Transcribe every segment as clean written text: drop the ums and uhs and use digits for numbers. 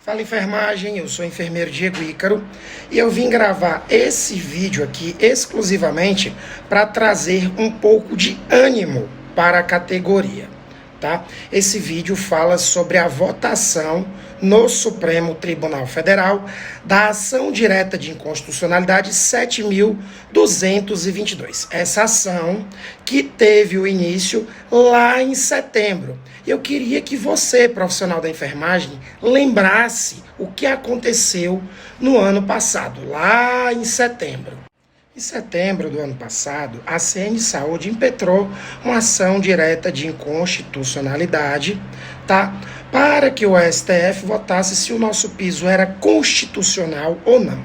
Fala enfermagem, eu sou o enfermeiro Diego Ícaro e eu vim gravar esse vídeo aqui exclusivamente para trazer um pouco de ânimo para a categoria, tá? Esse vídeo fala sobre a votação no Supremo Tribunal Federal da ação direta de inconstitucionalidade 7.222. Essa ação que teve o início lá em setembro. Eu queria que você, profissional da enfermagem, lembrasse o que aconteceu no ano passado, lá em setembro. Em setembro do ano passado, a CN Saúde impetrou uma ação direta de inconstitucionalidade, tá? Para que o STF votasse se o nosso piso era constitucional ou não.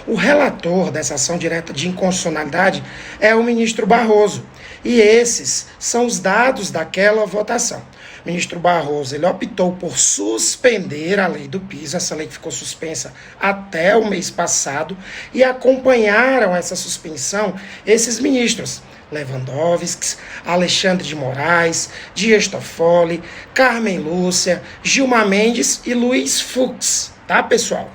O relator dessa ação direta de inconstitucionalidade é o ministro Barroso. E esses são os dados daquela votação. O ministro Barroso ele optou por suspender a lei do piso, essa lei ficou suspensa até o mês passado, e acompanharam essa suspensão esses ministros: Lewandowski, Alexandre de Moraes, Dias Toffoli, Carmen Lúcia, Gilmar Mendes e Luiz Fux, tá, pessoal?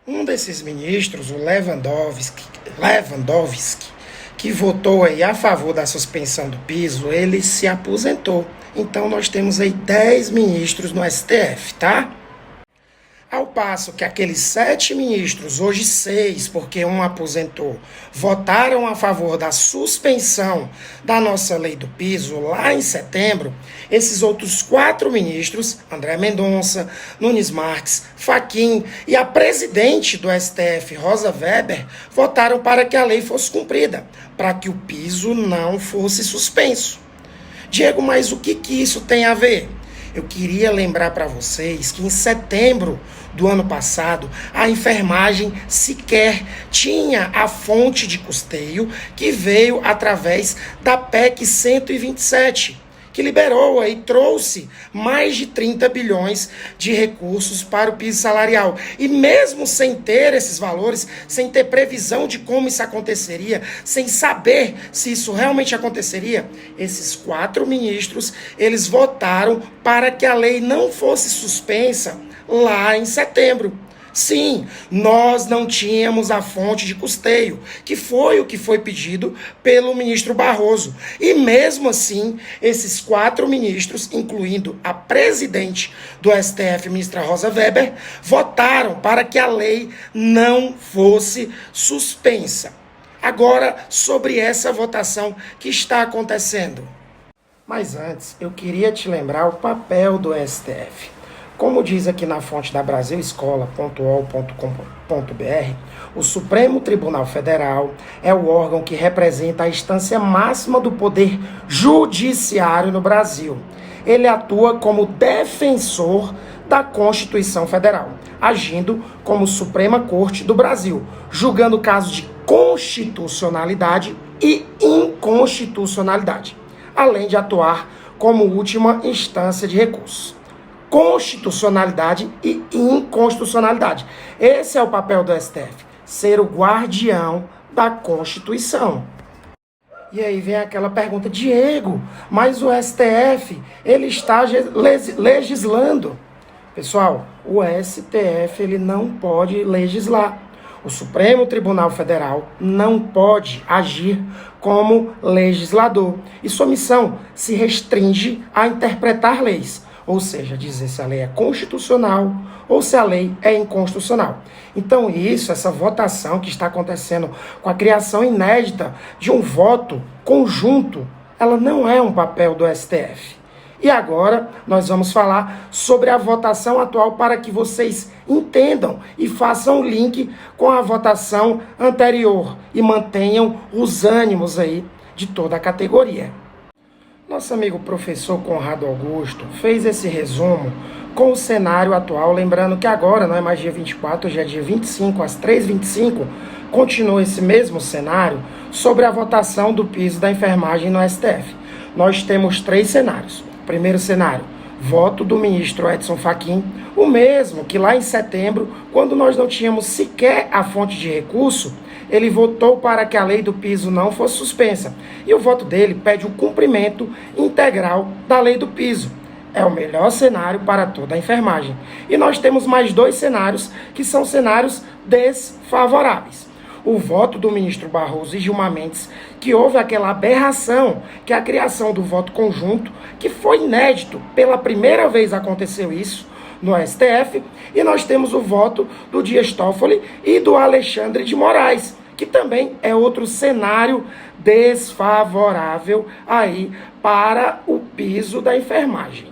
Um desses ministros, o Lewandowski, que votou aí a favor da suspensão do piso, ele se aposentou. Então nós temos aí 10 ministros no STF, tá? Ao passo que aqueles 7 ministros, hoje 6, porque um aposentou, votaram a favor da suspensão da nossa lei do piso lá em setembro, esses outros 4 ministros, André Mendonça, Nunes Marques, Fachin e a presidente do STF, Rosa Weber, votaram para que a lei fosse cumprida, para que o piso não fosse suspenso. Diego, mas o que isso tem a ver? Eu queria lembrar para vocês que em setembro do ano passado, a enfermagem sequer tinha a fonte de custeio que veio através da PEC 127, que liberou e trouxe mais de 30 bilhões de recursos para o piso salarial. E mesmo sem ter esses valores, sem ter previsão de como isso aconteceria, sem saber se isso realmente aconteceria, esses 4 ministros, eles votaram para que a lei não fosse suspensa lá em setembro. Sim, nós não tínhamos a fonte de custeio, que foi o que foi pedido pelo ministro Barroso. E mesmo assim, esses 4 ministros, incluindo a presidente do STF, ministra Rosa Weber, votaram para que a lei não fosse suspensa. Agora, sobre essa votação que está acontecendo. Mas antes, eu queria te lembrar o papel do STF. Como diz aqui na fonte da brasilescola.ol.com.br, o Supremo Tribunal Federal é o órgão que representa a instância máxima do poder judiciário no Brasil. Ele atua como defensor da Constituição Federal, agindo como Suprema Corte do Brasil, julgando casos de constitucionalidade e inconstitucionalidade, além de atuar como última instância de recurso. Constitucionalidade e inconstitucionalidade. Esse é o papel do STF, ser o guardião da Constituição. E aí vem aquela pergunta: Diego, mas o STF, ele está legislando. Pessoal, o STF, ele não pode legislar. O Supremo Tribunal Federal não pode agir como legislador. E sua missão se restringe a interpretar leis. Ou seja, dizer se a lei é constitucional ou se a lei é inconstitucional. Então essa votação que está acontecendo com a criação inédita de um voto conjunto, ela não é um papel do STF. E agora nós vamos falar sobre a votação atual para que vocês entendam e façam o link com a votação anterior e mantenham os ânimos aí de toda a categoria. Nosso amigo professor Conrado Augusto fez esse resumo com o cenário atual, lembrando que agora não é mais dia 24, hoje é dia 25, às 3h25, continua esse mesmo cenário sobre a votação do piso da enfermagem no STF. Nós temos 3 cenários. Primeiro cenário, voto do ministro Edson Fachin, o mesmo que lá em setembro, quando nós não tínhamos sequer a fonte de recurso, ele votou para que a lei do piso não fosse suspensa. E o voto dele pede o cumprimento integral da lei do piso. é o melhor cenário para toda a enfermagem. E nós temos mais dois cenários que são cenários desfavoráveis. O voto do ministro Barroso e Gilmar Mendes, que houve aquela aberração, que é a criação do voto conjunto, que foi inédito, pela primeira vez aconteceu isso no STF, e nós temos o voto do Dias Toffoli e do Alexandre de Moraes, que também é outro cenário desfavorável aí para o piso da enfermagem.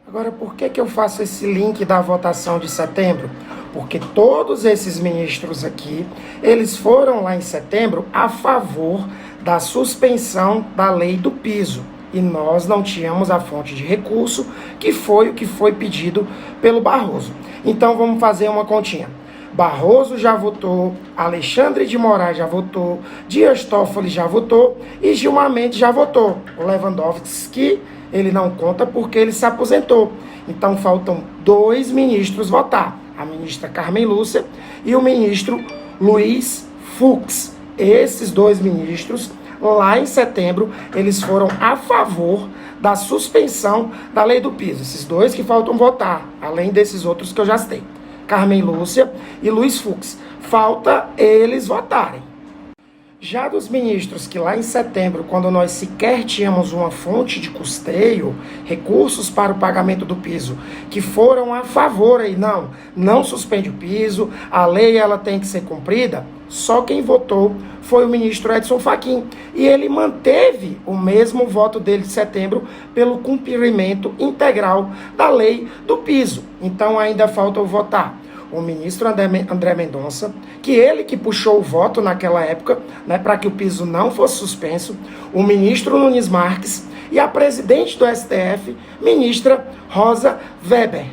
Agora, por que eu faço esse link da votação de setembro? Porque todos esses ministros aqui, eles foram lá em setembro a favor da suspensão da lei do piso. E nós não tínhamos a fonte de recurso, que foi o que foi pedido pelo Barroso. Então vamos fazer uma continha. Barroso já votou, Alexandre de Moraes já votou, Dias Toffoli já votou e Gilmar Mendes já votou. O Lewandowski, ele não conta porque ele se aposentou. Então faltam dois ministros votar. A ministra Carmen Lúcia e o ministro Luiz Fux. Esses dois ministros, lá em setembro, eles foram a favor da suspensão da lei do piso. Esses dois que faltam votar, além desses outros que eu já citei. Carmen Lúcia e Luiz Fux. Falta eles votarem. Já dos ministros que lá em setembro, quando nós sequer tínhamos uma fonte de custeio, recursos para o pagamento do piso, que foram a favor aí, não suspende o piso, a lei ela tem que ser cumprida, só quem votou foi o ministro Edson Fachin. E ele manteve o mesmo voto dele de setembro pelo cumprimento integral da lei do piso. Então ainda falta votar o ministro André Mendonça, que ele que puxou o voto naquela época, né, para que o piso não fosse suspenso, o ministro Nunes Marques e a presidente do STF, ministra Rosa Weber.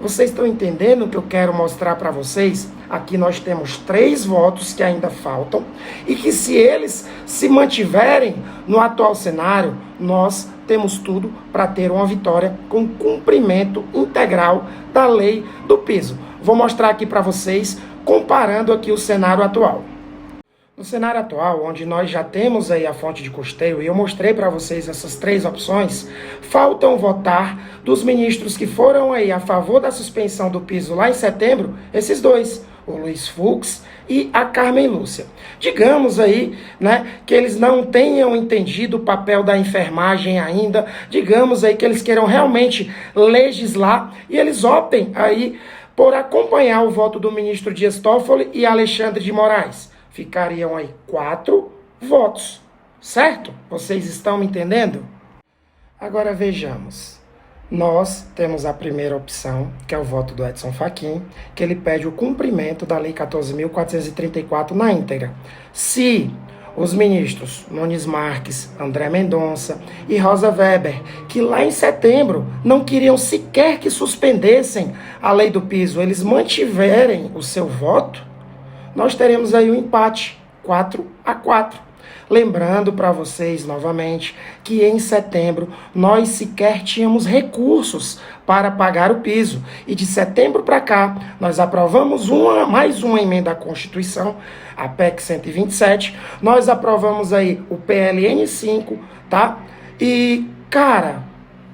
Vocês estão entendendo o que eu quero mostrar para vocês? Aqui nós temos 3 votos que ainda faltam e que, se eles se mantiverem no atual cenário, nós temos tudo para ter uma vitória com cumprimento integral da lei do piso. Vou mostrar aqui para vocês, comparando aqui o cenário atual. No cenário atual, onde nós já temos aí a fonte de custeio, e eu mostrei para vocês essas 3 opções, faltam votar dos ministros que foram aí a favor da suspensão do piso lá em setembro, esses dois, o Luiz Fux e a Carmen Lúcia. Digamos aí, né, que eles não tenham entendido o papel da enfermagem ainda, digamos aí que eles queiram realmente legislar e eles optem aí por acompanhar o voto do ministro Dias Toffoli e Alexandre de Moraes. Ficariam aí 4 votos, certo? Vocês estão me entendendo? Agora vejamos. Nós temos a primeira opção, que é o voto do Edson Fachin, que ele pede o cumprimento da Lei 14.434 na íntegra. Se os ministros Nunes Marques, André Mendonça e Rosa Weber, que lá em setembro não queriam sequer que suspendessem a lei do piso, eles mantiverem o seu voto, nós teremos aí um empate, 4-4. Lembrando para vocês novamente que em setembro nós sequer tínhamos recursos para pagar o piso. E de setembro para cá nós aprovamos mais uma emenda à Constituição, a PEC 127. Nós aprovamos aí o PLN 5, tá? E, cara,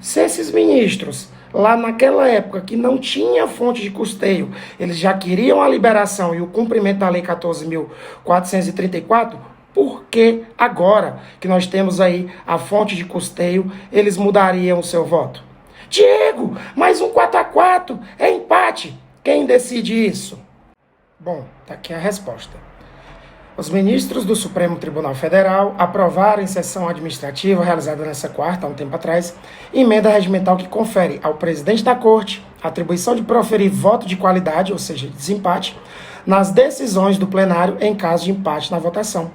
se esses ministros lá naquela época que não tinha fonte de custeio, eles já queriam a liberação e o cumprimento da Lei 14.434, por que agora que nós temos aí a fonte de custeio, eles mudariam o seu voto? Diego, mais um 4-4, é empate. Quem decide isso? Bom, tá aqui a resposta. Os ministros do Supremo Tribunal Federal aprovaram em sessão administrativa realizada nessa quarta, há um tempo atrás, emenda regimental que confere ao presidente da Corte a atribuição de proferir voto de qualidade, ou seja, desempate, nas decisões do plenário em caso de empate na votação.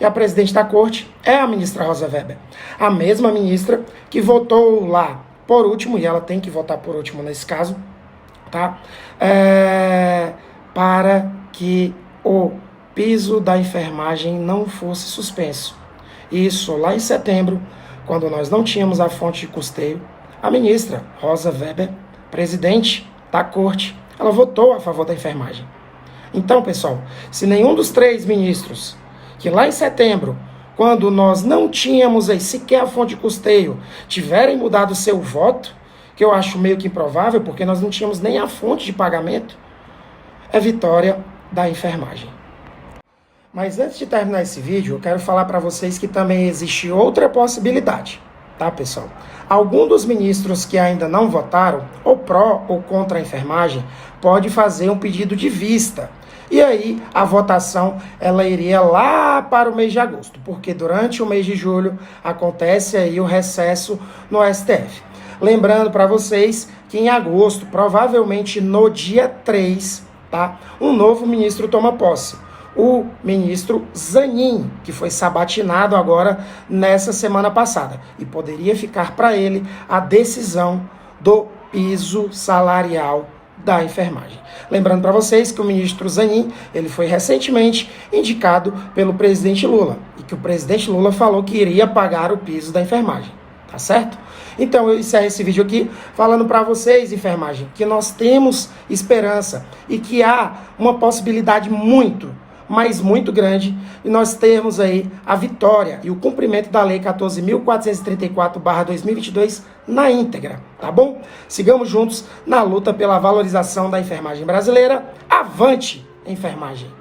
E a presidente da Corte é a ministra Rosa Weber, a mesma ministra que votou lá por último, e ela tem que votar por último nesse caso, tá? Para que o piso da enfermagem não fosse suspenso. Isso lá em setembro, quando nós não tínhamos a fonte de custeio, a ministra Rosa Weber, presidente da Corte, ela votou a favor da enfermagem. Então, pessoal, se nenhum dos 3 ministros que lá em setembro, quando nós não tínhamos aí sequer a fonte de custeio, tiverem mudado o seu voto, que eu acho meio que improvável, porque nós não tínhamos nem a fonte de pagamento, é vitória da enfermagem. Mas antes de terminar esse vídeo, eu quero falar para vocês que também existe outra possibilidade, tá, pessoal? Algum dos ministros que ainda não votaram, ou pró ou contra a enfermagem, pode fazer um pedido de vista. E aí, a votação, ela iria lá para o mês de agosto, porque durante o mês de julho acontece aí o recesso no STF. Lembrando para vocês que em agosto, provavelmente no dia 3, tá, um novo ministro toma posse. O ministro Zanin, que foi sabatinado agora nessa semana passada. E poderia ficar para ele a decisão do piso salarial da enfermagem. Lembrando para vocês que o ministro Zanin, ele foi recentemente indicado pelo presidente Lula. E que o presidente Lula falou que iria pagar o piso da enfermagem. Tá certo? Então eu encerro esse vídeo aqui falando para vocês, enfermagem, que nós temos esperança e que há uma possibilidade muito, mas muito grande, e nós termos aí a vitória e o cumprimento da Lei 14.434/2022 na íntegra, tá bom? Sigamos juntos na luta pela valorização da enfermagem brasileira. Avante, enfermagem!